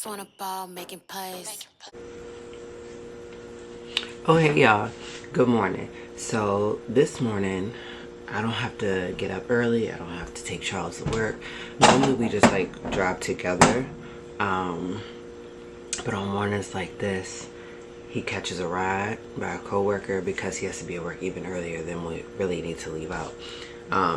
just wanna ball, making plays. Oh hey y'all, good morning. So this morning I don't have to get up early. I don't have to take Charles to work. Normally we just like drive together, but on mornings like this he catches a ride by a coworker because he has to be at work even earlier than we really need to leave out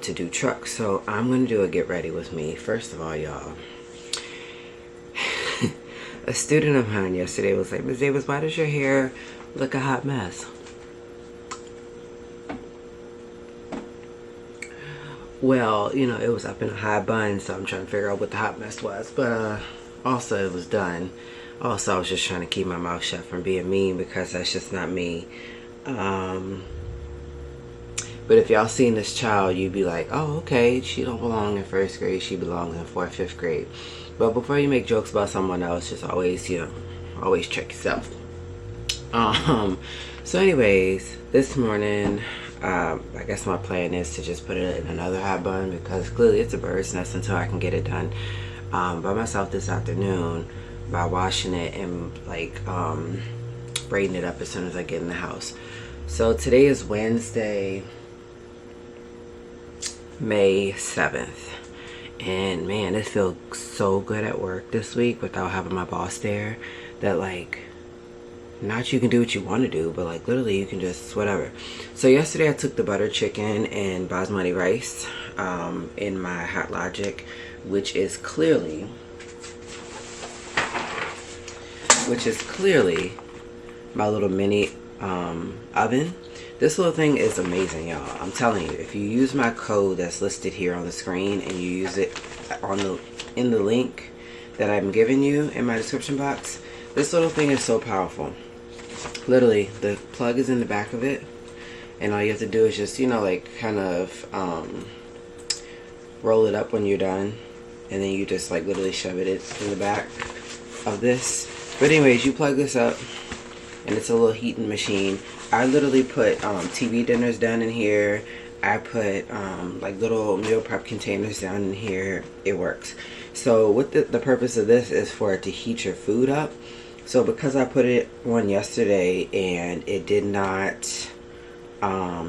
to do trucks. So I'm gonna do a get ready with me. First of all, y'all, a student of mine yesterday was like, Ms. Davis, why does your hair look a hot mess? Well, you know, it was up in a high bun, so I'm trying to figure out what the hot mess was. But also it was done. Also, I was just trying to keep my mouth shut from being mean because that's just not me. But if y'all seen this child, you'd be like, oh, okay, she don't belong in first grade. She belongs in 4th, 5th grade. But before you make jokes about someone else, just always, you know, always check yourself. So anyways, this morning, I guess my plan is to just put it in another hot bun because clearly it's a bird's nest until I can get it done by myself this afternoon by washing it and like braiding it up as soon as I get in the house. So today is Wednesday, May 7th. And man, it feels so good at work this week without having my boss there that like, not you can do what you want to do, but like literally you can just whatever. So yesterday I took the butter chicken and basmati rice in my Hot Logic, which is clearly my little mini oven. This little thing is amazing, y'all. I'm telling you, if you use my code that's listed here on the screen and you use it in the link that I'm giving you in my description box, this little thing is so powerful. Literally, the plug is in the back of it, and all you have to do is just, you know, like kind of roll it up when you're done, and then you just like literally shove it in the back of this. But anyways, you plug this up, and it's a little heating machine. I literally put TV dinners down in here. I put like little meal prep containers down in here. It works. So what the purpose of this is for it to heat your food up. So because I put it on yesterday and it did not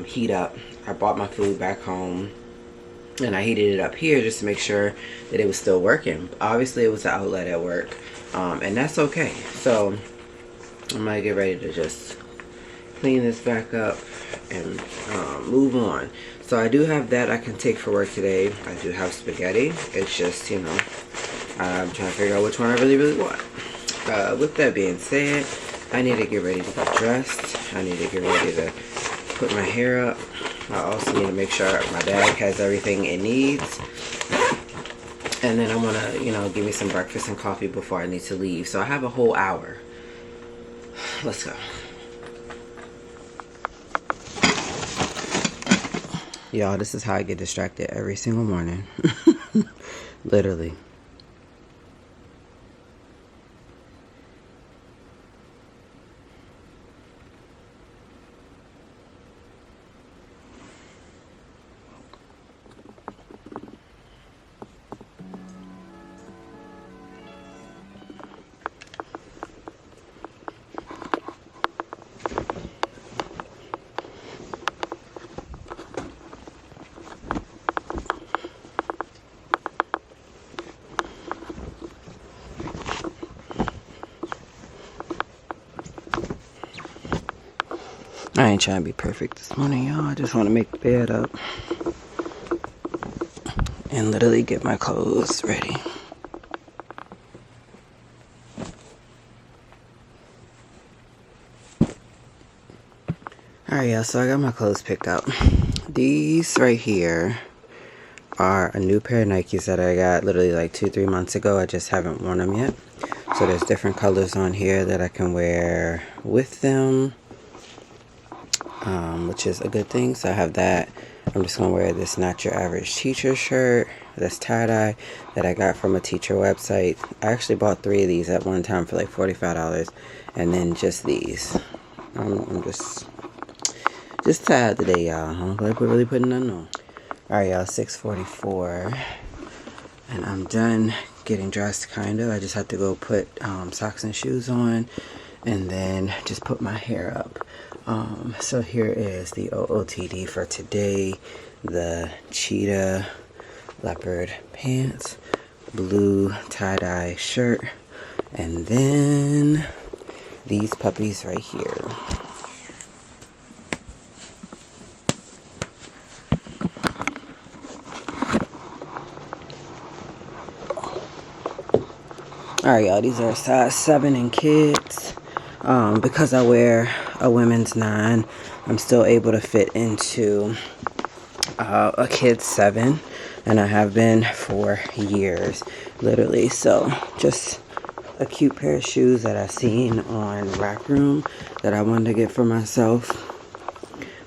heat up, I brought my food back home and I heated it up here just to make sure that it was still working. Obviously it was an outlet at work, and that's okay. So I'm gonna get ready to just clean this back up and move on. So I do have that I can take for work today. I do have spaghetti. It's just, you know, I'm trying to figure out which one I really want. With that being said, I need to get ready to get dressed. I need to get ready to put my hair up. I also need to make sure my bag has everything it needs. And then I want to, you know, give me some breakfast and coffee before I need to leave. So I have a whole hour. Let's go. Y'all, this is how I get distracted every single morning. Literally. I ain't trying to be perfect this morning, y'all. I just want to make the bed up and literally get my clothes ready. Alright, y'all, so I got my clothes picked out. These right here are a new pair of Nikes that I got literally like 2-3 months ago. I just haven't worn them yet. So there's different colors on here that I can wear with them, which is a good thing. So I have that. I'm just gonna wear this Not Your Average Teacher shirt that's tie-dye that I got from a teacher website. I actually bought 3 of these at one time for like $45, and then just these. I'm just tired today, y'all. I don't feel like we're really putting nothing on. Alright, y'all, 6:44, and I'm done getting dressed, kind of. I just had to go put socks and shoes on and then just put my hair up. So here is the OOTD for today. The cheetah leopard pants, blue tie-dye shirt, and then these puppies right here. Alright, y'all, these are size 7 in kids. Because I wear a women's 9, I'm still able to fit into a kid's 7, and I have been for years, literally. So just a cute pair of shoes that I've seen on Rack Room that I wanted to get for myself.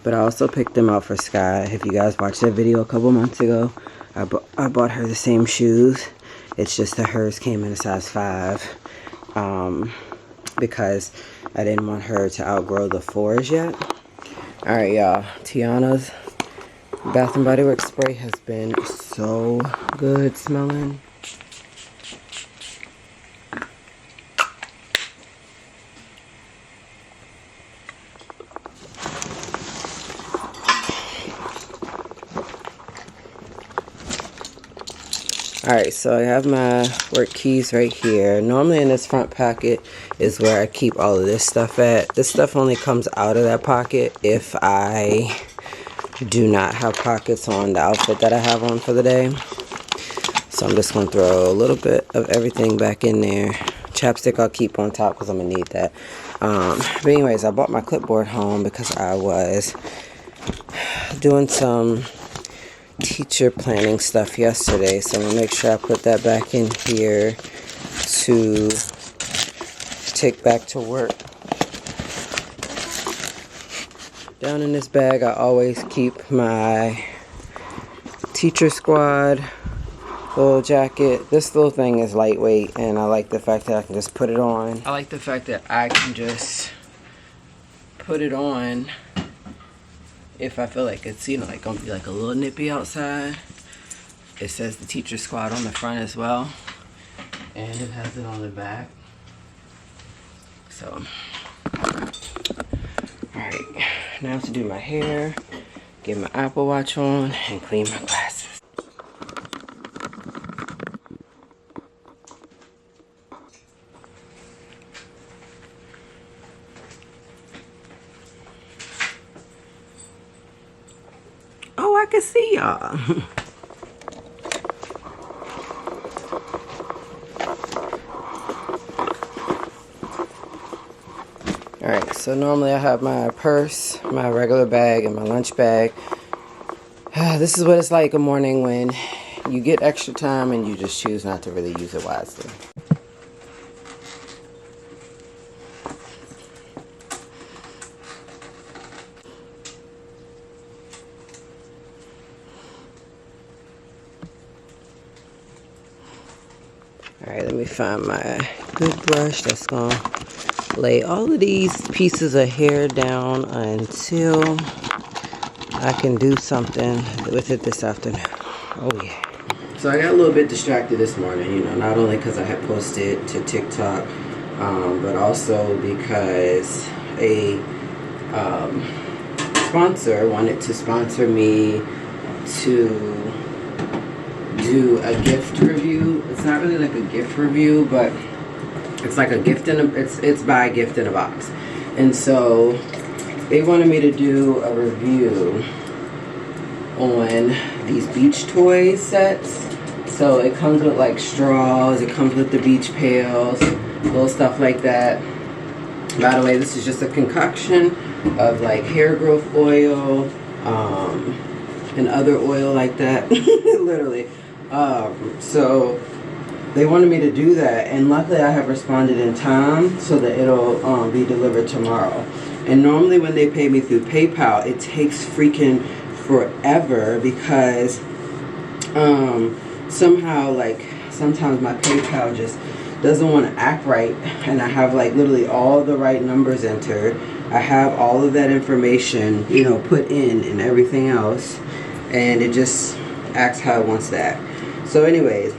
But I also picked them out for Sky. If you guys watched that video a couple months ago, I bought her the same shoes. It's just that hers came in a size 5 because I didn't want her to outgrow the 4s yet. Alright, y'all. Tiana's Bath & Body Works spray has been so good smelling. Alright, so I have my work keys right here. Normally in this front pocket is where I keep all of this stuff at. This stuff only comes out of that pocket if I do not have pockets on the outfit that I have on for the day. So I'm just going to throw a little bit of everything back in there. Chapstick I'll keep on top because I'm going to need that. But anyways, I bought my clipboard home because I was doing some teacher planning stuff yesterday, so I'm gonna make sure I put that back in here to take back to work. Down in this bag I always keep my teacher squad little jacket. This little thing is lightweight and I like the fact that I can just put it on. I like the fact that I can just put it on if I feel like it's, you know, like gonna be like a little nippy outside. It says the teacher squad on the front as well, and it has it on the back. So, alright, now to do my hair, get my Apple Watch on, and clean my glasses. Oh, I can see y'all. Alright, so normally I have my purse, my regular bag, and my lunch bag. This is what it's like a morning when you get extra time and you just choose not to really use it wisely. Alright, let me find my good brush that's going to lay all of these pieces of hair down until I can do something with it this afternoon. Oh yeah. So I got a little bit distracted this morning, you know, not only because I had posted to TikTok, but also because a sponsor wanted to sponsor me to do a gift review. It's not really like a gift review, but it's like a gift in a, it's buy a gift in a box. And so they wanted me to do a review on these beach toy sets. So it comes with like straws, it comes with the beach pails, little stuff like that. By the way, this is just a concoction of like hair growth oil, and other oil like that. Literally. So they wanted me to do that, and luckily I have responded in time so that it'll be delivered tomorrow. And normally when they pay me through PayPal, it takes freaking forever because somehow, like, sometimes my PayPal just doesn't want to act right, and I have like literally all the right numbers entered. I have all of that information, you know, put in and everything else, and it just acts how it wants to act. So anyways,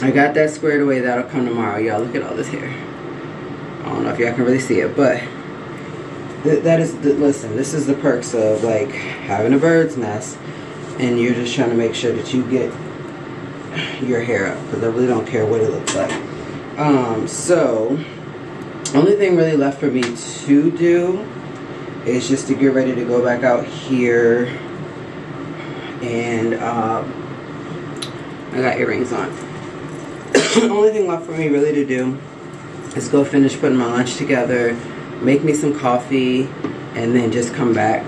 I got that squared away. That'll come tomorrow. Y'all, look at all this hair. I don't know if y'all can really see it, but listen, this is the perks of like having a bird's nest, and you're just trying to make sure that you get your hair up, because I really don't care what it looks like. So only thing really left for me to do is just to get ready to go back out here, and I got earrings on. Only thing left for me really to do is go finish putting my lunch together, make me some coffee, and then just come back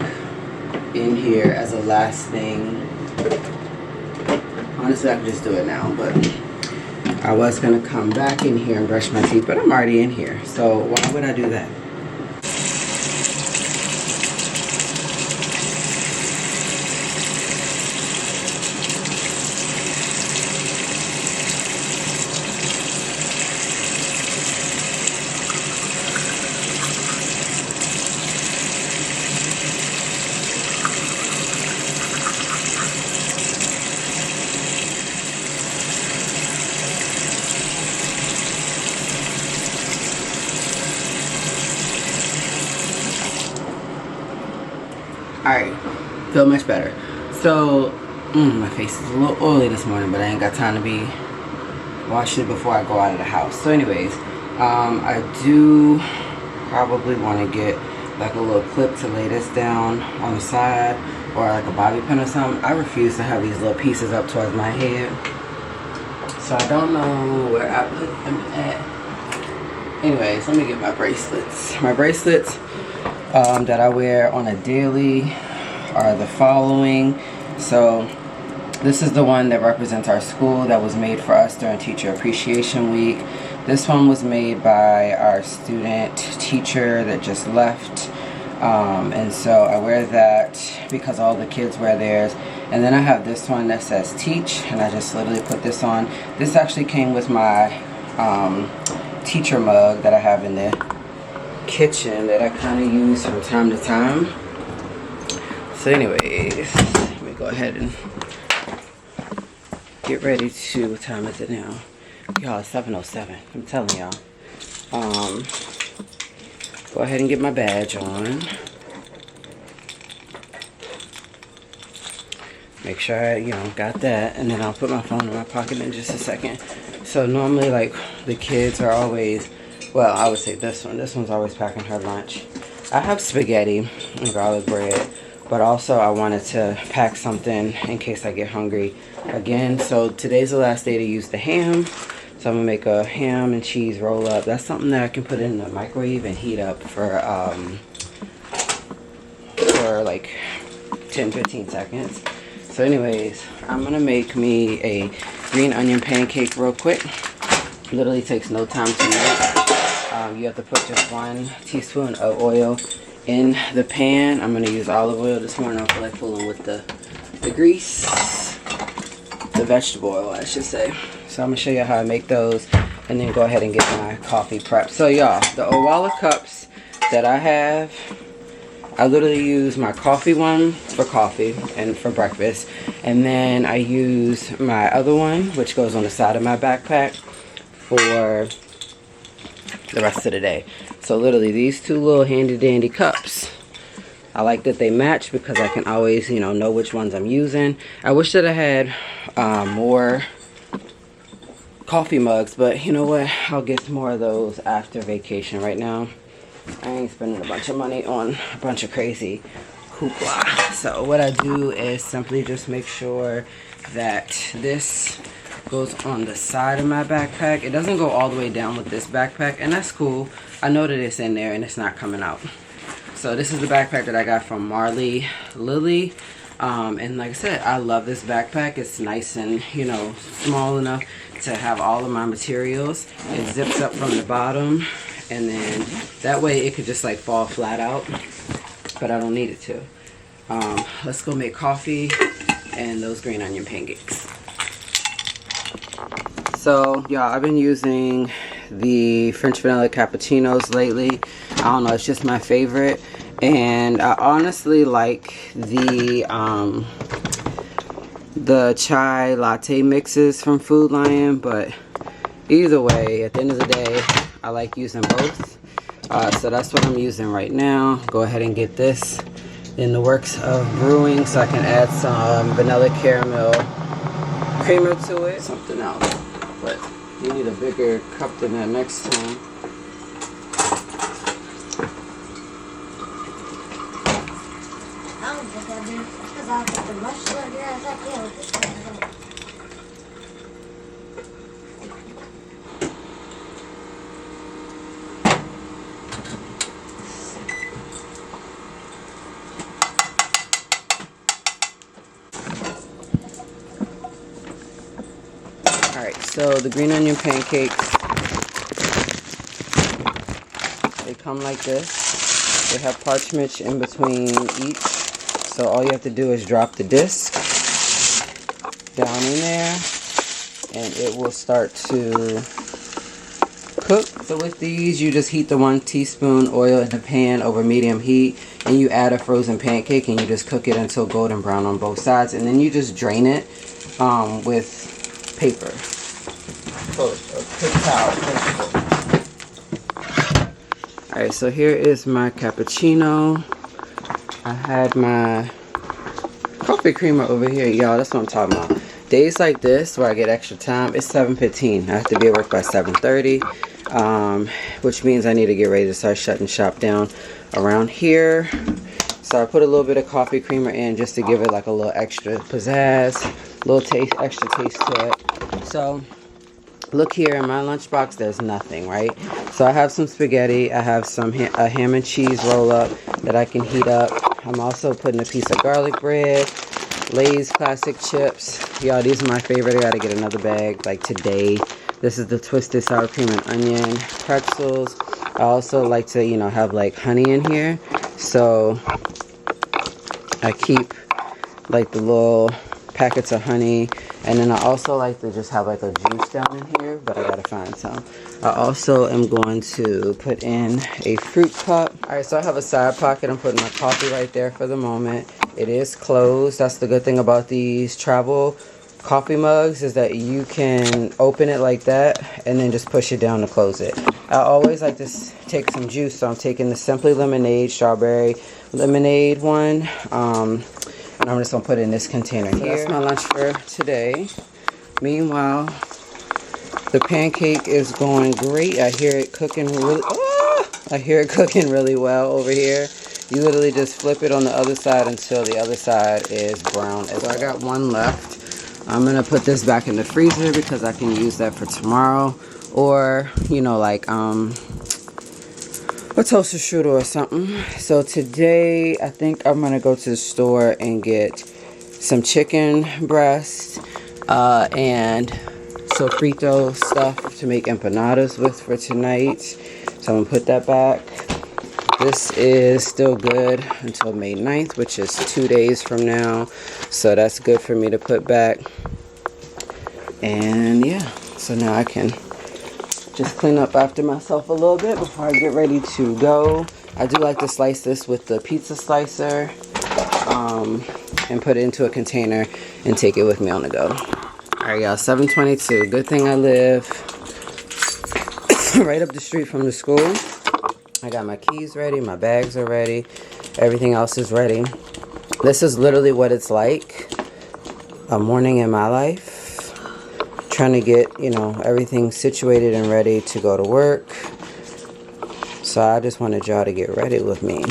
in here as a last thing. Honestly, I could just do it now, but I was gonna come back in here and brush my teeth, but I'm already in here, so why would I do that? Alright, feel much better. So, my face is a little oily this morning, but I ain't got time to be washing it before I go out of the house. So anyways, I do probably want to get like a little clip to lay this down on the side, or like a bobby pin or something. I refuse to have these little pieces up towards my head, so I don't know where I put them at. Anyways, let me get my bracelets. My bracelets that I wear on a daily are the following. So this is the one that represents our school, that was made for us during Teacher Appreciation Week. This one was made by our student teacher that just left, and so I wear that because all the kids wear theirs. And then I have this one that says teach, and I just literally put this on. This actually came with my teacher mug that I have in the kitchen that I kind of use from time to time. So anyways, let me go ahead and get ready to, what time is it now? Y'all, it's 7:07. I'm telling y'all. Go ahead and get my badge on. Make sure I, got that, and then I'll put my phone in my pocket in just a second. So normally, like, the kids are always, well, I would say this one's always packing her lunch. I have spaghetti and garlic bread, but also I wanted to pack something in case I get hungry again. So today's the last day to use the ham. So I'm gonna make a ham and cheese roll up. That's something that I can put in the microwave and heat up for like 10-15 seconds. So anyways, I'm gonna make me a green onion pancake real quick. Literally takes no time to make. You have to put just 1 teaspoon of oil in the pan. I'm going to use olive oil this morning. I feel like fooling with the grease. The vegetable oil, I should say. So I'm going to show you how I make those, and then go ahead and get my coffee prepped. So y'all, the Owala cups that I have, I literally use my coffee one for coffee and for breakfast. And then I use my other one, which goes on the side of my backpack, for the rest of the day. So literally these two little handy dandy cups, I like that they match because I can always know which ones I'm using. I wish that I had more coffee mugs, but you know what, I'll get more of those after vacation. Right now I ain't spending a bunch of money on a bunch of crazy hoopla. So what I do is simply just make sure that this goes on the side of my backpack. It doesn't go all the way down with this backpack, and that's cool. I know that it's in there and it's not coming out. So this is the backpack that I got from Marley Lily, and like I said, I love this backpack. It's nice and small enough to have all of my materials. It zips up from the bottom, and then that way it could just like fall flat out, but I don't need it to. Let's go make coffee and those green onion pancakes. So y'all, I've been using the French vanilla cappuccinos lately. I don't know, it's just my favorite, and I honestly like the chai latte mixes from Food Lion, but either way, at the end of the day, I like using both. So that's what I'm using right now. Go ahead and get this in the works of brewing so I can add some vanilla caramel creamer to it. Something else, but you need a bigger cup than that next time. Alright, so the green onion pancakes, they come like this. They have parchment in between each. So all you have to do is drop the disc down in there and it will start to cook. So with these, you just heat the 1 teaspoon oil in the pan over medium heat and you add a frozen pancake and you just cook it until golden brown on both sides, and then you just drain it with paper. Alright, so here is my cappuccino. I had my coffee creamer over here, y'all. That's what I'm talking about. Days like this where I get extra time, it's 7:15. I have to be at work by 7:30, which means I need to get ready to start shutting shop down around here. So I put a little bit of coffee creamer in just to give it like a little extra pizzazz, a little taste, extra taste to it. So look here in my lunchbox, there's nothing, right? So I have some spaghetti, I have some a ham and cheese roll up that I can heat up. I'm also putting a piece of garlic bread, Lay's classic chips. Y'all, these are my favorite. I gotta get another bag like today. This is the twisted sour cream and onion pretzels. I also like to, you know, have like honey in here. So I keep like the little packets of honey, and then I also like to just have like a juice down in here, but I gotta find some. I also am going to put in a fruit cup. Alright, so I have a side pocket. I'm putting my coffee right there for the moment. It is closed. That's the good thing about these travel coffee mugs, is that you can open it like that and then just push it down to close it. I always like to take some juice, so I'm taking the Simply Lemonade strawberry lemonade one. And I'm just gonna put it in this container here. That's my lunch for today. Meanwhile, the pancake is going great. I hear it cooking really well over here. You literally just flip it on the other side until the other side is brown. So I got one left. I'm gonna put this back in the freezer because I can use that for tomorrow, or you know, like a toaster strudel or something. So today I think I'm gonna go to the store and get some chicken breast and sofrito stuff to make empanadas with for tonight. So I'm gonna put that back. This is still good until May 9th, which is 2 days from now. So that's good for me to put back. And yeah, so now I can just clean up after myself a little bit before I get ready to go. I do like to slice this with the pizza slicer and put it into a container and take it with me on the go. Alright, y'all, 7:22. Good thing I live right up the street from the school. I got my keys ready, my bags are ready, everything else is ready. This is literally what it's like a morning in my life. Trying to get, you know, everything situated and ready to go to work. So I just wanted y'all to get ready with me.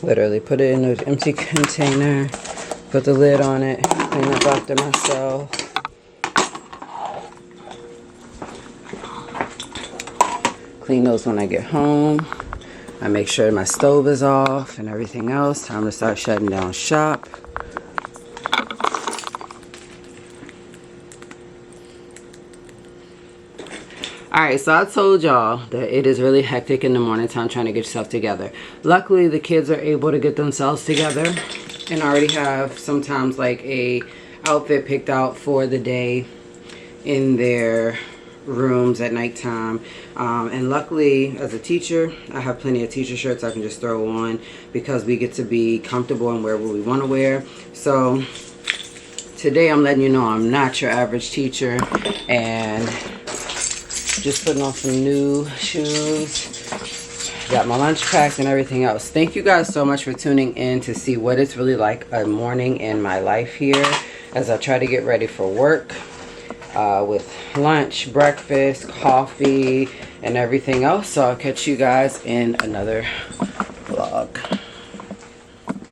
Literally put it in an empty container, put the lid on it, clean up after myself. Clean those when I get home. I make sure my stove is off and everything else. Time to start shutting down shop. Alright, so I told y'all that it is really hectic in the morning time trying to get yourself together. Luckily, the kids are able to get themselves together and already have sometimes like a outfit picked out for the day in their rooms at nighttime. And luckily, as a teacher, I have plenty of teacher shirts I can just throw on because we get to be comfortable and wear what we want to wear. So today I'm letting you know I'm not your average teacher, and just putting on some new shoes. Got my lunch packed and everything else. Thank you guys so much for tuning in to see what it's really like a morning in my life here as I try to get ready for work with lunch, breakfast, coffee, and everything else. So I'll catch you guys in another